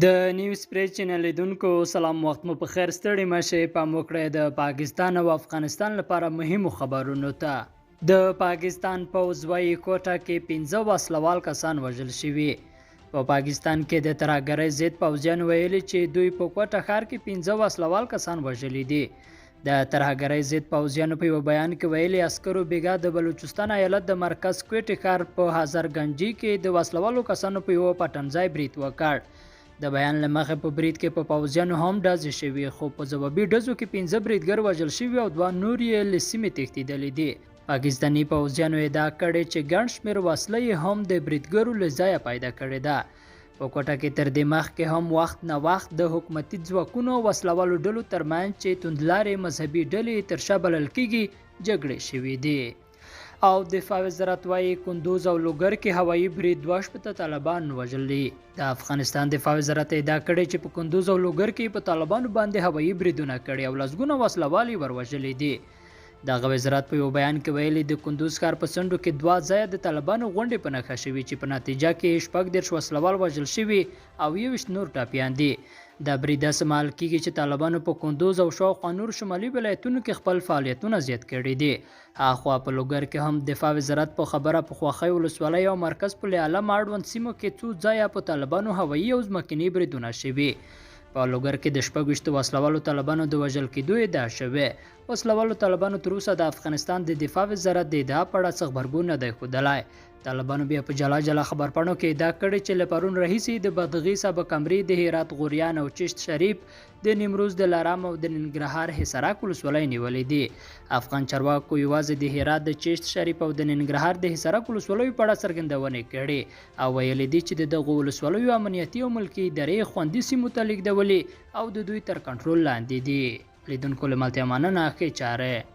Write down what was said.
د نیوز پریس چینل لیدونکو سلام، وخت مو په خیر. ستړي مشه. پام وکړئ د پاکستان او افغانستان لپاره مهمو خبرونو ته. د پاکستان پوځ وايي کوټه کې 15 وسلوال کسان وژل شوي. په پاکستان کې د ترهګرۍ ضد پوځیان ویلي چې دوی په کوټه ښار کې 15 وسلوال کسان وژلي دي. د ترهګرۍ ضد پوځیانو په یو بیان کې ویلي عسکرو بیګا د بلوچستان ایالت د مرکز کوټې ښار په هزارګنجي کې د وسلوالو کسانو په یو پټنځای برید وکړ. د بیان له مخې په برید کې په پوځیانو هم ډزې شوي، خو په ځوابي ډزو کې 15 بریدګر وژل شوي او 2 نور یې له سیمې تښتېدلي دي. پاکستاني پوځیانو ادعا کړې چې ګڼ شمېر وسله یې هم د بریدګرو له ځایه پیدا کړې ده. په کوټه کې تر دې مخکې هم وخت نه وخت د حکومتي ځواکونو او وسلوالو ډلو ترمنځ چې توندلارې مذهبي ډلې تر شا بلل کېږي جګړې شوې دي. او دفاع وزارت وايي کندوز او لوګر کې هوایي برید 2 شپته طالبان وژلي. د افغانستان دفاع وزارت ادعا کړې چې په کندوز او لوګر کې په طالبانو باندې هوایي بریدونه کړي او لسګونه وسلوال یې وروژلي دي. دغه وزارت په یو بیان کې ویلي د کندوز ښار په څنډو کې 2 ځایه د طالبانو غونډې په نښه شوي چې په نتیجه کې 14 وسلوال وژل شوي او 21 نور ټپیان دي. دا برید داسې محال کېږي چې طالبانو په کندوز او شاوخوا نور شمالي ولایتونو کې خپل فعالیتونه زیات کړي دي. هاخوا په لوګر کې هم دفاع وزارت په خبره په خواخۍ ولسوالۍ او مرکز پل اعلی اړوند سیمو کې څو ځایه په طالبانو هوایي او ځمکني بریدونه شوي. په لوګر کې د 26 وسلوالو طالبانو د وژل کېدو ادعا شوې. وسلوالو طالبانو تر اوسه د افغانستان د دفاع وزارت د ادعا په اړه څه غبرګون نه دی ښودلی. طالبانو بیا په جلا جلا خبرپاڼو کې ادعا کړې چې له پرون راهیسې د بادغیس او کمري د هرات غوریان او چشت شریف د نیمروز د لارام او د ننګرهار حصارک ولسوالۍ نیولې دي. افغان چارواکو یوازې د هرات د چشت شریف او د ننګرهار د حصارک ولسوالیو په اړه څرګندونې کړې او ویلي دي چې د دغو ولسوالیو امنیتي او ملکي ادارې خوندي سیمو ته لیږدولې او د دوی تر کنټرول لاندې دي. لیدونکو له ملتیا مننه. ښې چارې.